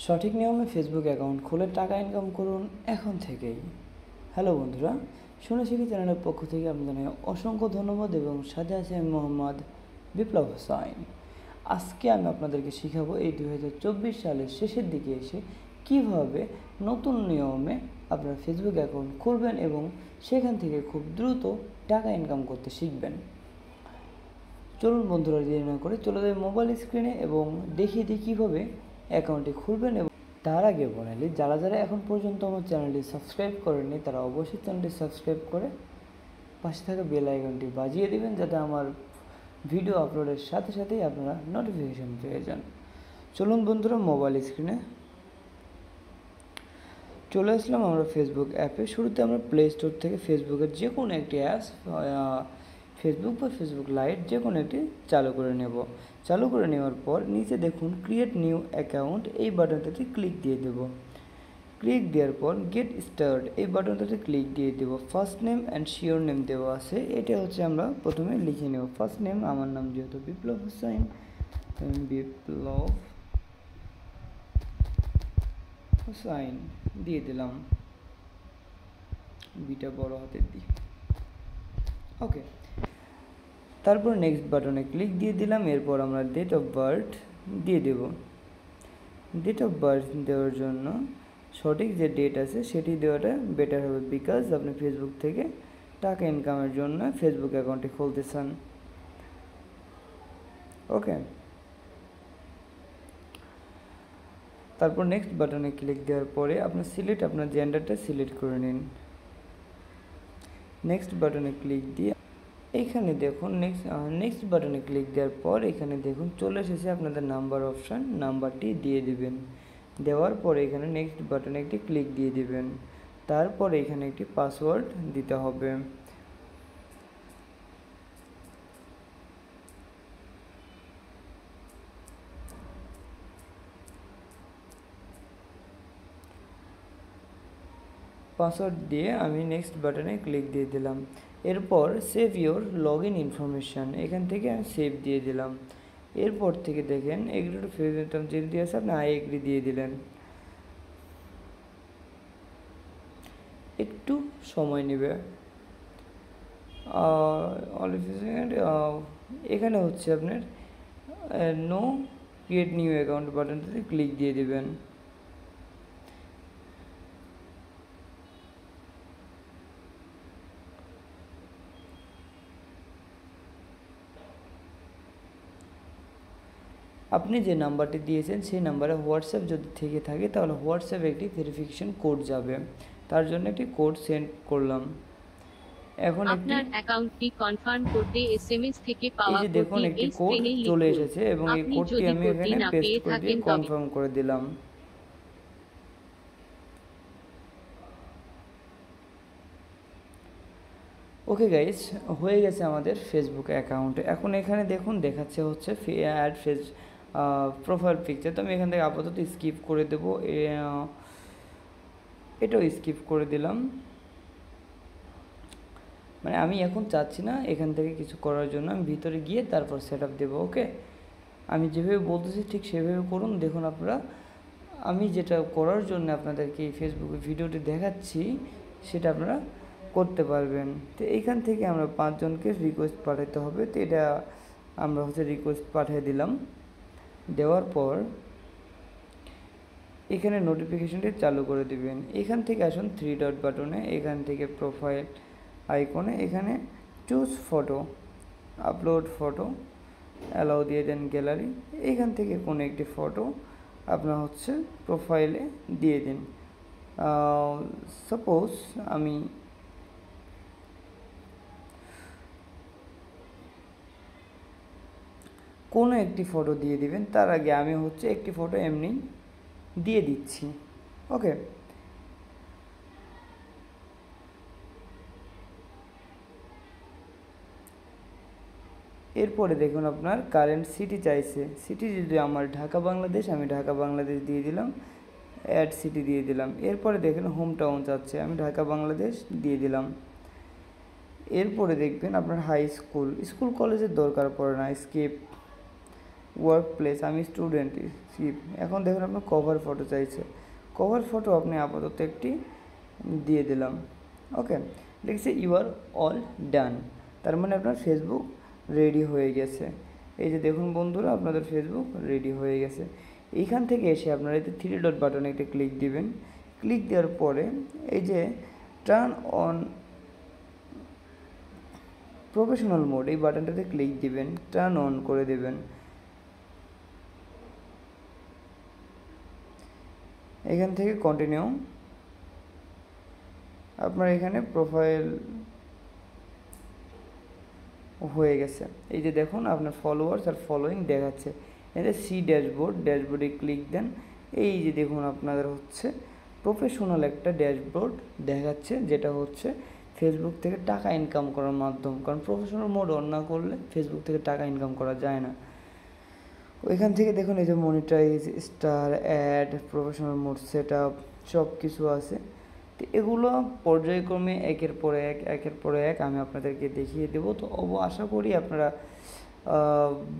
সঠিক নিয়মে Facebook account খুলে টাকা ইনকাম করুন এখন থেকেই। হ্যালো বন্ধুরা, শুনে শিখি চ্যানেলের পক্ষ থেকে আপনাদের অসংখ্য ধন্যবাদ এবং সাথে আছে আমি মোহাম্মদ বিপ্লব হোসাইন। আজকে আমি আপনাদেরকে শেখাবো এই 2024 সালের শেষের দিকে এসে কিভাবে নতুন নিয়মে আপনারা ফেসবুক অ্যাকাউন্ট খুলবেন এবং সেখান থেকে খুব দ্রুত টাকা ইনকাম করতে শিখবেন। চলুন বন্ধুরা, দেরি না করে চলে যাই মোবাইল স্ক্রিনে এবং দেখিয়ে দিই কীভাবে অ্যাকাউন্টটি খুলবেন। এবং তার আগে বলি, যারা যারা এখন পর্যন্ত আমার চ্যানেলটি সাবস্ক্রাইব করেননি তারা অবশ্যই চ্যানেলটি সাবস্ক্রাইব করে পাশে থাকা বেল আইকনটি বাজিয়ে দেবেন, যাতে আমার ভিডিও আপলোডের সাথে সাথেই আপনারা নোটিফিকেশান পেয়ে যান। চলুন বন্ধুরা, মোবাইল স্ক্রিনে চলে আসলাম আমরা ফেসবুক অ্যাপে। শুরুতে আমরা প্লে স্টোর থেকে ফেসবুকের যে কোনো একটি অ্যাপস, ফেসবুক বা ফেসবুক লাইট যে কোনো একটি চালু করে নেব। চালু করে নেওয়ার পর নিচে দেখুন ক্রিয়েট নিউ অ্যাকাউন্ট, এই বাটনটাতে ক্লিক দিয়ে দেব। ক্লিক দেওয়ার পর গেট স্টার্ট এই বাটনটাতে ক্লিক দিয়ে দেব। First name and surname দেওয়া আছে, এটা হচ্ছে আমরা প্রথমে লিখে নেব। ফার্স্ট নেম, আমার নাম যেহেতু বিপ্লব হোসাইন, বিপ্লব হোসাইন দিয়ে দিলাম, বিটা বড় হাতের দিই। ওকে, তারপর নেক্সট বাটনে ক্লিক দিয়ে দিলাম। এরপর আমরা ডেট অফ বার্থ দিয়ে দেব। ডেট অফ বার্থ দেওয়ার জন্য সঠিক যে ডেট আছে সেটি দেওয়াটা বেটার হবে, বিকজ আপনি ফেসবুক থেকে টাকা ইনকামের জন্য ফেসবুক অ্যাকাউন্টটি খুলতে চান। ওকে, তারপর নেক্সট বাটনে ক্লিক দেওয়ার পরে আপনার জেন্ডারটা সিলেক্ট করে নিন। নেক্সট বাটনে ক্লিক দিয়ে এইখানে দেখুন নেক্সট বাটনে ক্লিক দেওয়ার পর এখানে দেখুন চলে এসেছে আপনাদের নাম্বার অপশান, নাম্বারটি দিয়ে দিবেন। দেওয়ার পরে এখানে নেক্সট বাটনে একটি ক্লিক দিয়ে দিবেন। তারপরে এখানে একটি পাসওয়ার্ড দিতে হবে। পাসওয়ার্ড দিয়ে আমি নেক্সট বাটনে ক্লিক দিয়ে দিলাম। এরপর save your log in information, এখান থেকে আমি সেভ দিয়ে দিলাম। এরপর থেকে দেখেন এগ্রি টু ফেস যেটি দিয়ে আছে আপনি আই এগ্রি দিয়ে দিলেন। একটু সময় নেবে। এখানে হচ্ছে আপনার নো ক্রিয়েট নিউ অ্যাকাউন্ট বাটনটাতে ক্লিক দিয়ে দেবেন। আপনি যে নাম্বারটি দিয়েছেন সেই নাম্বারে হোয়াটসঅ্যাপ যদি থেকে থাকে তাহলে হোয়াটসঅ্যাপে একটি ভেরিফিকেশন কোড যাবে, তার জন্য একটি কোড সেন্ড করলাম। এখন আপনার অ্যাকাউন্টটি কনফার্ম করতে এসএমএস থেকে পাওয়া কোডটি দেখুন একটি কোড চলে এসেছে এবং এই কোডটি আমি এখানে পেস্ট করে দিয়ে কনফার্ম করে দিলাম। ওকে গাইস, হয়ে গেছে আমাদের ফেসবুক অ্যাকাউন্টে। এখন এখানে দেখুন দেখাচ্ছে হচ্ছে অ্যাড ফেস প্রোফাইল পিকচার, তো আমি এখান থেকে আপাতত স্কিপ করে দেবো, এটাও স্কিপ করে দিলাম। মানে আমি এখন চাচ্ছি না এখান থেকে কিছু করার জন্য, আমি ভিতরে গিয়ে তারপর সেট আপ দেবো। ওকে, আমি যেভাবে বলতেছি ঠিক সেভাবে করুন। দেখুন আপনারা, আমি যেটা করার জন্য আপনাদেরকে এই ফেসবুকে ভিডিওটি দেখাচ্ছি সেটা আপনারা করতে পারবেন। তো এইখান থেকে আমরা 5 জনকে রিকোয়েস্ট পাঠাতে হবে, তো এটা আমরা হচ্ছে রিকোয়েস্ট পাঠিয়ে দিলাম। দেওয়ার পর এখানে নোটিফিকেশনটি চালু করে দিবেন। এখান থেকে আসুন 3 ডট বাটনে, এখান থেকে প্রোফাইল আইকনে এখানে choose photo, upload photo, allow দিয়ে দেন গ্যালারি। এইখান থেকে কোনো একটি ফটো আপনার হচ্ছে প্রোফাইলে দিয়ে দিন। সাপোজ আমি কোনো একটি ফটো দিয়ে দিবেন, তার আগে আমি হচ্ছে একটি ফটো এমনি দিয়ে দিচ্ছি। ওকে, এরপরে দেখুন আপনার কারেন্ট সিটি চাইছে, সিটি যদি আমার ঢাকা বাংলাদেশ, আমি ঢাকা বাংলাদেশ দিয়ে দিলাম, অ্যাড সিটি দিয়ে দিলাম। এরপরে দেখেন হোম টাউন চাচ্ছে, আমি ঢাকা বাংলাদেশ দিয়ে দিলাম। এরপরে দেখবেন আপনার হাই স্কুল, স্কুল কলেজের দরকার পড়ে না, স্কিপ। ওয়ার্ক প্লেস, আমি স্টুডেন্ট, স্কিপ। এখন দেখুন আপনার কভার ফটো চাইছে, কভার ফটো আপনি আপাতত একটি দিয়ে দিলাম। ওকে, লিখছে ইউ আর অল ডান, তার মানে আপনার ফেসবুক রেডি হয়ে গেছে। এই যে দেখুন বন্ধুরা, আপনাদের ফেসবুক রেডি হয়ে গেছে। এইখান থেকে এসে আপনারা এই যে 3 ডট বাটনে একটা ক্লিক দিবেন। ক্লিক দেওয়ার পরে এই যে টার্ন অন প্রফেশনাল মোড, এই বাটনটাতে ক্লিক দিবেন, টার্ন অন করে দেবেন। এখান থেকে কন্টিনিউ, আপনার এখানে প্রোফাইল হয়ে গেছে। এই যে দেখুন আপনার ফলোয়ার্স আর ফলোয়িং দেখাচ্ছে। এতে সি ড্যাশবোর্ড, ড্যাশবোর্ডে ক্লিক দেন। এই যে দেখুন আপনাদের হচ্ছে প্রফেশনাল একটা ড্যাশবোর্ড দেখাচ্ছে, যেটা হচ্ছে ফেসবুক থেকে টাকা ইনকাম করার মাধ্যম। কারণ প্রফেশনাল মোড অন না করলে ফেসবুক থেকে টাকা ইনকাম করা যায় না। ওইখান থেকে দেখুন এই যে monetise, star, ad, professional mode set up, সব কিছু আছে। তো এগুলো পর্যায়ক্রমে একের পর এক আমি আপনাদেরকে দেখিয়ে দেবো। তো আশা করি আপনারা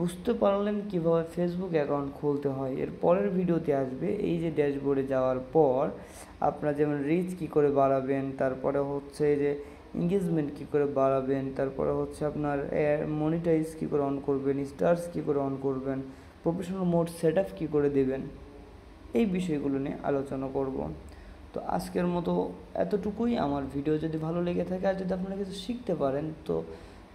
বুঝতে পারলেন কীভাবে ফেসবুক অ্যাকাউন্ট খুলতে হয়। এর পরের ভিডিওতে আসবে এই যে ড্যাশবোর্ডে যাওয়ার পর আপনারা যেমন রিচ কী করে বাড়াবেন, তারপরে হচ্ছে যে এঙ্গেজমেন্ট কী করে বাড়াবেন, তারপরে হচ্ছে আপনার মনিটাইজ কী করে অন করবেন, স্টার্স কী করে অন করবেন, প্রফেশনাল মোড সেট আপ কী করে দেবেন, এই বিষয়গুলো নিয়ে আলোচনা করব। তো আজকের মতো এতটুকুই। আমার ভিডিও যদি ভালো লেগে থাকে আর যদি আপনারা কিছু শিখতে পারেন তো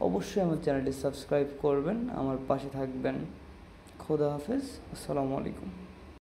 অবশ্যই আমার চ্যানেলটি সাবস্ক্রাইব করবেন, আমার পাশে থাকবেন। খোদা হাফেজ, আসসালামু আলাইকুম।